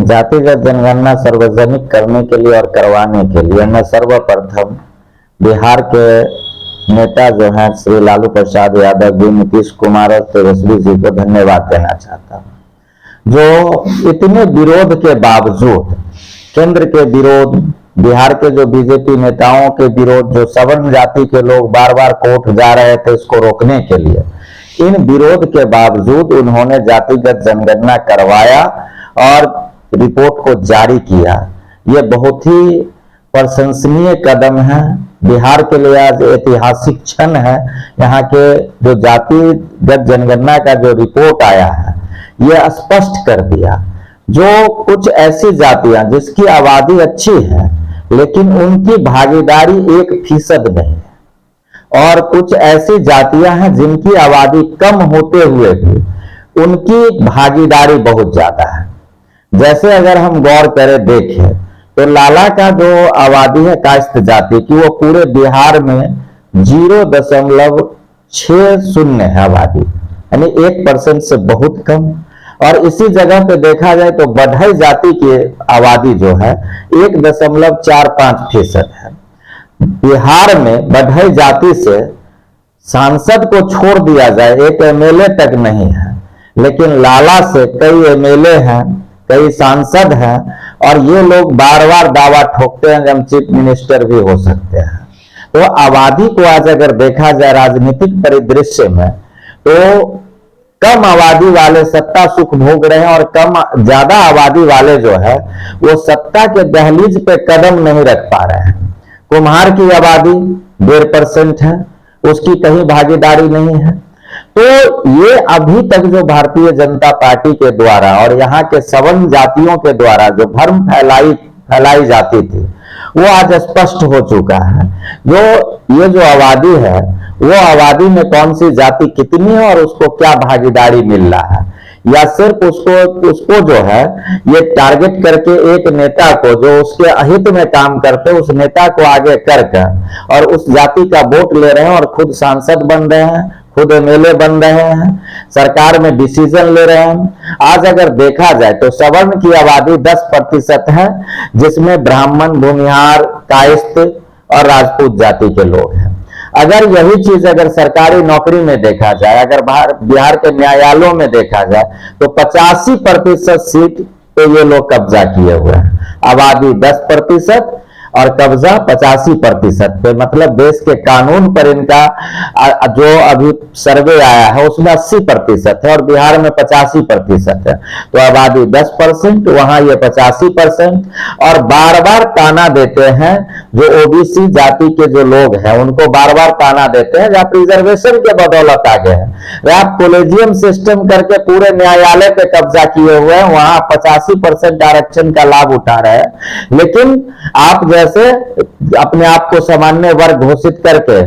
जातिगत जनगणना सार्वजनिक करने के लिए और करवाने के लिए मैं सर्वप्रथम बिहार के नेता जो हैं श्री लालू प्रसाद यादव जी, नीतीश कुमार और तेजस्वी जी को धन्यवाद देना चाहता हूं, जो इतने विरोध के बावजूद, केंद्र के विरोध, बिहार के जो बीजेपी नेताओं के विरोध, जो सवर्ण जाति के लोग बार बार कोर्ट जा रहे थे इसको रोकने के लिए, इन विरोध के बावजूद उन्होंने जातिगत जनगणना करवाया और रिपोर्ट को जारी किया। ये बहुत ही प्रशंसनीय कदम है। बिहार के लिए आज ऐतिहासिक क्षण है। यहाँ के जो जातिगत जनगणना का जो रिपोर्ट आया है, ये स्पष्ट कर दिया, जो कुछ ऐसी जातियां जिसकी आबादी अच्छी है लेकिन उनकी भागीदारी 1% नहीं है, और कुछ ऐसी जातियां हैं जिनकी आबादी कम होते हुए भी उनकी भागीदारी बहुत ज्यादा है। जैसे अगर हम गौर करें, देखें तो लाला का जो आबादी है कायस्थ जाति की, वो पूरे बिहार में 0.60 है आबादी, यानी 1% से बहुत कम। और इसी जगह पे देखा जाए तो बढ़ई जाति की आबादी जो है 1.45% है। बिहार में बढ़ई जाति से सांसद को छोड़ दिया जाए, एक एमएलए तक नहीं है, लेकिन लाला से कई एमएलए हैं, कई सांसद हैं, और ये लोग बार बार दावा ठोकते हैं कि हम चीफ मिनिस्टर भी हो सकते हैं। तो आबादी को आज अगर देखा जाए राजनीतिक परिदृश्य में, तो कम आबादी वाले सत्ता सुख भोग रहे हैं और ज्यादा आबादी वाले जो है वो सत्ता के दहलीज पे कदम नहीं रख पा रहे हैं। कुम्हार की आबादी 1.5% है, उसकी कहीं भागीदारी नहीं है। तो ये अभी तक जो भारतीय जनता पार्टी के द्वारा और यहाँ के सवर्ण जातियों के द्वारा जो भ्रम फैलाई जाती थी, वो आज स्पष्ट हो चुका है। ये जो आबादी है, वो आबादी में कौन सी जाति कितनी है और उसको क्या भागीदारी मिल रहा है, या सिर्फ उसको जो है ये टारगेट करके एक नेता को जो उसके अहित में काम करते उस नेता को आगे करके और उस जाति का वोट ले रहे हैं और खुद सांसद बन रहे हैं, खुद एमएलए बन रहे हैं, सरकार में डिसीजन ले रहे हैं। आज अगर देखा जाए तो सवर्ण की आबादी 10% है, जिसमें ब्राह्मण, भूमिहार, कायस्थ और राजपूत जाति के लोग हैं। अगर यही चीज अगर सरकारी नौकरी में देखा जाए, अगर बिहार के न्यायालयों में देखा जाए, तो 85% सीट पे ये लोग कब्जा किए हुए हैं। आबादी 10% और कब्जा 85% पे, मतलब देश के कानून पर इनका जो अभी सर्वे आया है उसमें 80% है और बिहार में 85% है। तो आबादी 10%, वहां ये 85%, और बार बार ताना देते हैं जो ओबीसी जाति के जो लोग हैं उनको बार बार ताना देते हैं आप रिजर्वेशन के बदौलत आगे हैं, आप कॉलेजियम सिस्टम करके पूरे न्यायालय पे कब्जा किए हुए हैं, वहां 85% आरक्षण का लाभ उठा रहे हैं। लेकिन आप जैसे अपने आप को सामान्य वर्ग घोषित करके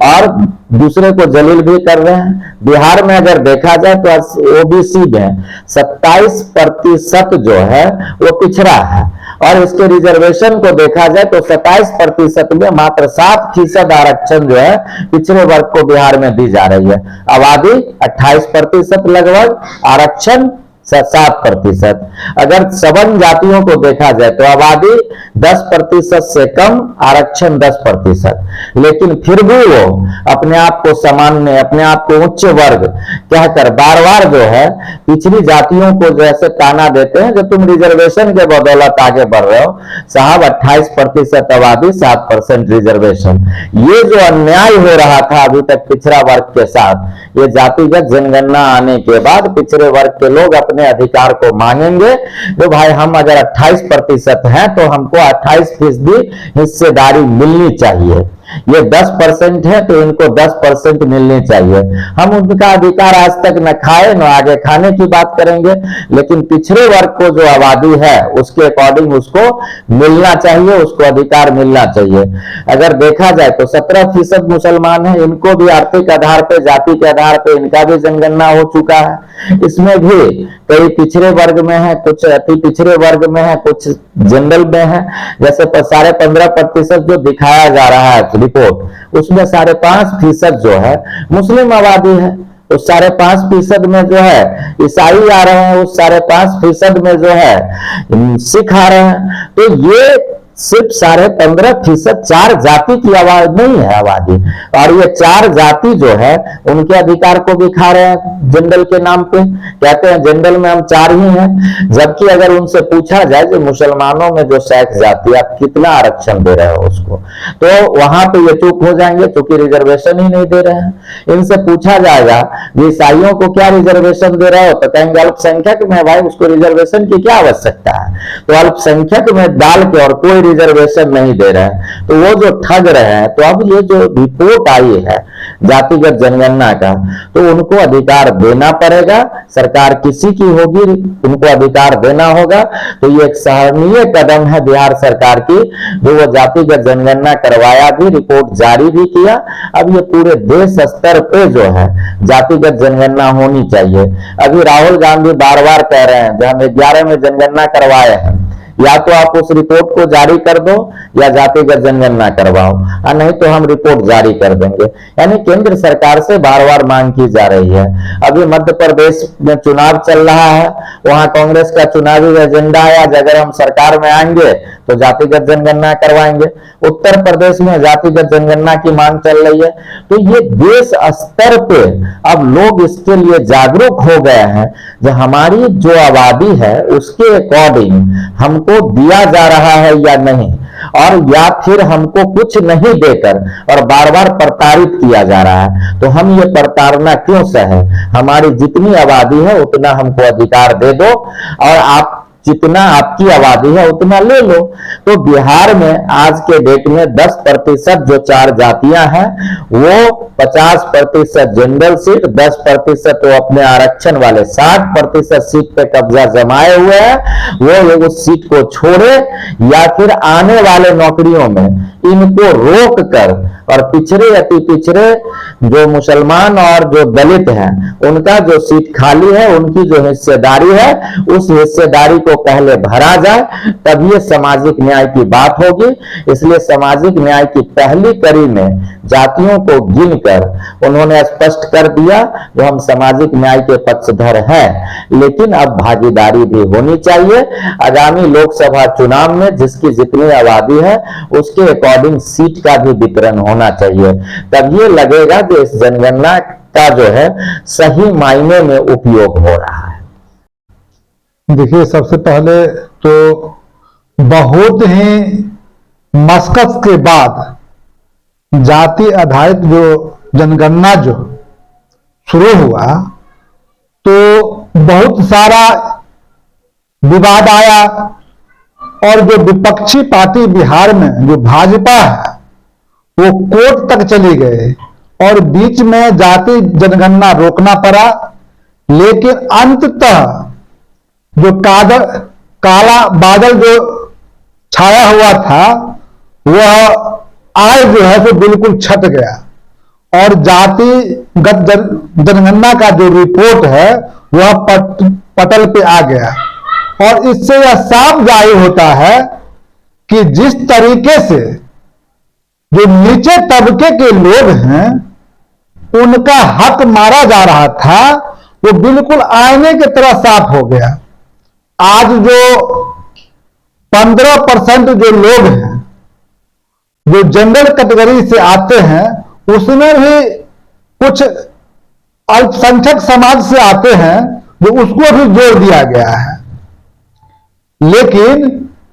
और दूसरे को जलील भी कर रहे हैं। बिहार में अगर देखा जाए तो ओबीसी में 27% जो है वो पिछड़ा है, और इसके रिजर्वेशन को देखा जाए तो 27% में मात्र 7% आरक्षण जो है पिछड़े वर्ग को बिहार में दी जा रही है। आबादी 28% लगभग, आरक्षण 7%। अगर सवर्ण जातियों को देखा जाए तो आबादी 10% से कम, आरक्षण 10%, लेकिन फिर भी वो अपने आप को सामान्य, अपने आप को उच्च वर्ग कहकर बार बार जो है पिछड़ी जातियों को जैसे ताना देते हैं जो तुम रिजर्वेशन के बदौलत आगे बढ़ रहे हो। साहब 28% आबादी, 7% रिजर्वेशन, ये जो अन्याय हो रहा था अभी तक पिछड़ा वर्ग के साथ, ये जातिगत जनगणना आने के बाद पिछड़े वर्ग के लोग अपने अधिकार को मांगेंगे। तो भाई हम अगर 28% हैं तो हमको 28% हिस्सेदारी मिलनी चाहिए। ये 10% है तो इनको 10% मिलनी चाहिए। हम उनका अधिकार आज तक न खाए न आगे खाने की बात करेंगे, लेकिन पिछड़े वर्ग को जो आबादी है उसके अकॉर्डिंग उसको मिलना चाहिए, उसको अधिकार मिलना चाहिए। अगर देखा जाए तो 17% मुसलमान है, इनको भी आर्थिक आधार पे, जाति के आधार पे इनका भी जनगणना हो चुका है। इसमें भी कई पिछड़े वर्ग में है, कुछ अति पिछड़े वर्ग में है, कुछ जनरल में है। जैसे 15.5% जो दिखाया जा रहा है रिपोर्ट, उसमें 5.5% जो है मुस्लिम आबादी है। उस 5.5% में जो है ईसाई आ रहे हैं, उस 5.5% में जो है सिख आ रहे हैं। तो ये सिर्फ 15.5% 4 जाति की आवाज नहीं है आबादी, और ये 4 जाति जो है उनके अधिकार को भी खा रहे हैं जनरल के नाम पे। कहते हैं जनरल में हम 4 ही हैं, जबकि अगर उनसे पूछा जाए कि मुसलमानों में जो 6 जाति, आप कितना आरक्षण दे रहे हो उसको, तो वहां पे ये चुप हो जाएंगे क्योंकि रिजर्वेशन ही नहीं दे रहे हैं। इनसे पूछा जाएगा कि ईसाइयों को क्या रिजर्वेशन दे रहे हो, तो कहेंगे अल्पसंख्यक में भाई, उसको रिजर्वेशन की क्या आवश्यकता है। तो अल्पसंख्यक में डाल के और कोई रिजर्वेशन नहीं दे रहे हैं, तो वो जो ठग रहे हैं। तो अब ये जो रिपोर्ट आई है जातिगत जनगणना का, तो उनको अधिकार देना पड़ेगा, सरकार किसी की होगी उनको अधिकार देना होगा। तो ये एक सराहनीय कदम है बिहार सरकार की, जो वो जातिगत जनगणना करवाया भी, रिपोर्ट जारी भी किया। अब ये पूरे देश स्तर पे जो है जातिगत जनगणना होनी चाहिए। अभी राहुल गांधी बार बार कह रहे हैं, जब हम 11 में जनगणना करवाए हैं, या तो आप उस रिपोर्ट को जारी कर दो या जातिगत जनगणना करवाओ, और नहीं तो हम रिपोर्ट जारी कर देंगे। यानी केंद्र सरकार से बार बार मांग की जा रही है। अभी मध्य प्रदेश में चुनाव चल रहा है, वहां कांग्रेस का चुनावी एजेंडा है, आज अगर हम सरकार में आएंगे तो जातिगत जनगणना करवाएंगे। उत्तर प्रदेश में जातिगत जनगणना की मांग चल रही है। तो ये देश स्तर पे अब लोग इसके लिए जागरूक हो गए हैं, जो हमारी जो आबादी है उसके अकॉर्डिंग हमको दिया जा रहा है या नहीं, और या फिर हमको कुछ नहीं देकर और बार बार प्रताड़ित किया जा रहा है। तो हम ये प्रताड़ना क्यों सहे। हमारी जितनी आबादी है उतना हमको अधिकार दे दो, और आप जितना आपकी आबादी है उतना ले लो। तो बिहार में आज के डेट में 10% जो 4 जातियां हैं, वो 50% जनरल सीट, 10% तो अपने आरक्षण वाले 60% सीट पे कब्जा जमाए हुए हैं। वो उस सीट को छोड़े या फिर आने वाले नौकरियों में इनको रोक कर, और पिछड़े अति पिछड़े जो मुसलमान और जो दलित हैं उनका जो सीट खाली है, उनकी जो हिस्सेदारी है, उस हिस्सेदारी को पहले भरा जाए, तब ये सामाजिक न्याय की बात होगी। इसलिए सामाजिक न्याय की पहली कड़ी में जातियों को गिनकर उन्होंने स्पष्ट कर दिया कि हम सामाजिक न्याय के पक्षधर हैं, लेकिन अब भागीदारी भी होनी चाहिए। आगामी लोकसभा चुनाव में जिसकी जितनी आबादी है उसके अकॉर्डिंग सीट का भी वितरण होना चाहिए, तब ये लगेगा कि इस जनगणना का जो है सही मायने में उपयोग हो रहा है। देखिए, सबसे पहले तो बहुत ही मशक्कत के बाद जाति आधारित जो जनगणना जो शुरू हुआ, तो बहुत सारा विवाद आया, और जो विपक्षी पार्टी बिहार में जो भाजपा है वो कोर्ट तक चली गए, और बीच में जाति जनगणना रोकना पड़ा। लेकिन अंततः जो काला बादल जो छाया हुआ था वह आज जो है तो बिल्कुल छट गया, और जातिगत जनगणना का जो रिपोर्ट है वह पटल पे आ गया। और इससे यह साफ जाहिर होता है कि जिस तरीके से जो नीचे तबके के लोग हैं उनका हक मारा जा रहा था, वो बिल्कुल आईने की तरह साफ हो गया। आज जो 15% जो लोग हैं जो जनरल कैटेगरी से आते हैं, उसमें भी कुछ अल्पसंख्यक समाज से आते हैं, जो उसको भी जोड़ दिया गया है। लेकिन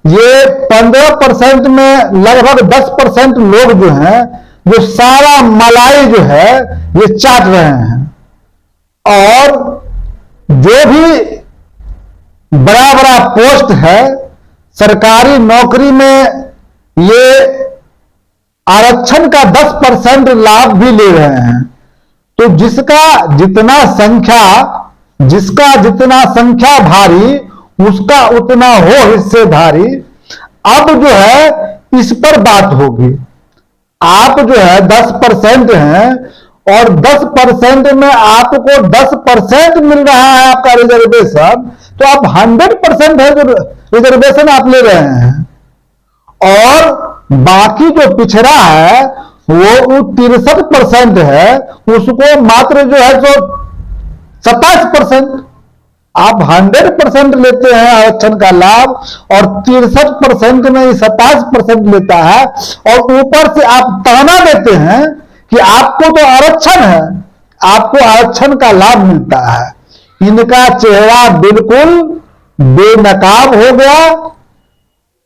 ये 15% में लगभग 10% लोग जो हैं, जो सारा मलाई जो है ये चाट रहे हैं, और जो भी बड़ा बड़ा पोस्ट है सरकारी नौकरी में, ये आरक्षण का 10% लाभ भी ले रहे हैं। तो जिसका जितना संख्या भारी, उसका उतना हो हिस्सेदारी। अब जो है इस पर बात होगी। आप जो है 10% हैं, और 10% में आपको 10% मिल रहा है आपका रिजर्वेशन, तो आप 100% है जो रिजर्वेशन आप ले रहे हैं। और बाकी जो पिछड़ा है वो 63% है, उसको मात्र जो है तो 27%। आप 100% लेते हैं आरक्षण का लाभ और 63% में 27% लेता है, और ऊपर से आप ताना देते हैं कि आपको तो आरक्षण है, आपको आरक्षण का लाभ मिलता है। इनका चेहरा बिल्कुल बेनकाब हो गया।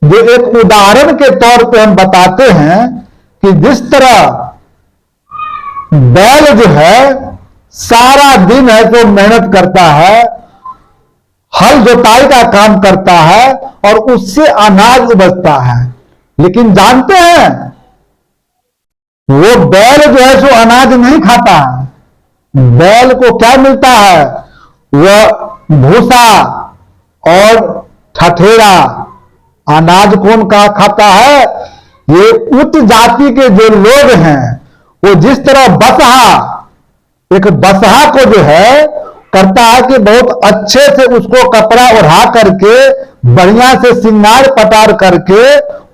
जो एक उदाहरण के तौर पे हम बताते हैं कि जिस तरह बैल जो है सारा दिन है तो मेहनत करता है, हल जोताई का काम करता है और उससे अनाज उपजता है, लेकिन जानते हैं वो बैल जो है सो अनाज नहीं खाता है। बैल को क्या मिलता है? वह भूसा और ठठेरा। अनाज कौन का खाता है? ये उच्च जाति के जो लोग हैं, वो जिस तरह बसहा, एक बसहा को जो है करता है कि बहुत अच्छे से उसको कपड़ा ओढ़ा करके बढ़िया से सिंगार पटार करके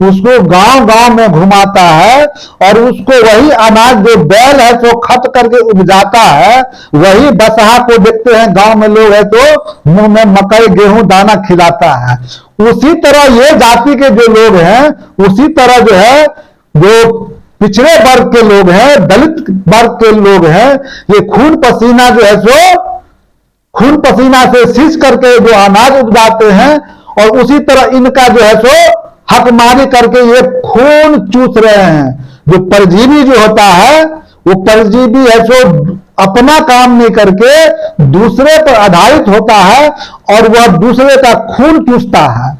उसको गांव गांव में घुमाता है, और उसको वही अनाज जो बैल है तो खत करके उपजाता है, वही बसहा को देखते हैं गांव में लोग है तो मुंह में मकई गेहूं दाना खिलाता है। उसी तरह ये जाति के जो लोग हैं, उसी तरह जो है जो पिछड़े वर्ग के लोग हैं, दलित वर्ग के लोग हैं, ये खून पसीना जो है सो खून पसीना से सींच करके जो अनाज उपजाते हैं, और उसी तरह इनका जो है सो हकमारी करके ये खून चूस रहे हैं। जो परजीवी जो होता है, वो परजीवी है सो अपना काम नहीं करके दूसरे पर आधारित होता है, और वह दूसरे का खून चूसता है,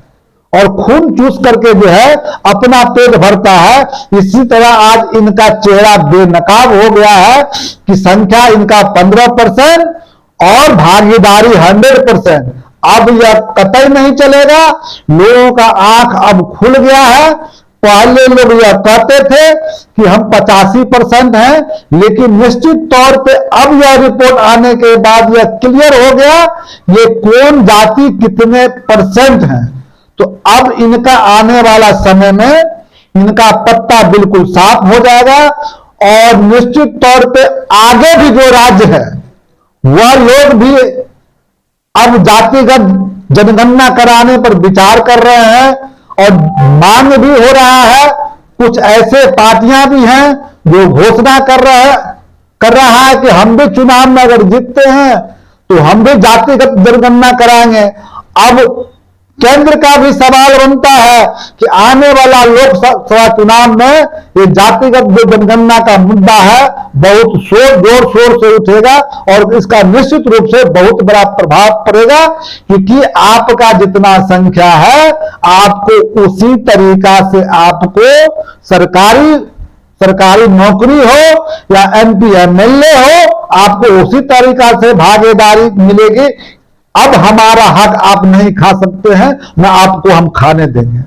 और खून चूस करके जो है अपना पेट भरता है। इसी तरह आज इनका चेहरा बेनकाब हो गया है कि संख्या इनका 15% और भागीदारी 100%। अब यह कतई नहीं चलेगा। लोगों का आंख अब खुल गया है। पहले लोग यह कहते थे कि हम 85% हैं, लेकिन निश्चित तौर पे अब यह रिपोर्ट आने के बाद यह क्लियर हो गया ये कौन जाति कितने % है। तो अब इनका आने वाला समय में इनका पत्ता बिल्कुल साफ हो जाएगा, और निश्चित तौर पे आगे भी जो राज्य है वह लोग भी अब जातिगत जनगणना कराने पर विचार कर रहे हैं, और मांग भी हो रहा है। कुछ ऐसे पार्टियां भी हैं जो घोषणा कर रहा है कि हम भी चुनाव में अगर जीतते हैं तो हम भी जातिगत जनगणना कराएंगे। अब केंद्र का भी सवाल बनता है कि आने वाला लोकसभा चुनाव में ये जातिगत जो जनगणना का मुद्दा है बहुत जोर शोर से उठेगा, और इसका निश्चित रूप से बहुत बड़ा प्रभाव पड़ेगा, क्योंकि आपका जितना संख्या है आपको उसी तरीका से आपको सरकारी नौकरी हो या MP MLA हो, आपको उसी तरीका से भागीदारी मिलेगी। अब हमारा हक आप नहीं खा सकते हैं, ना आपको हम खाने देंगे।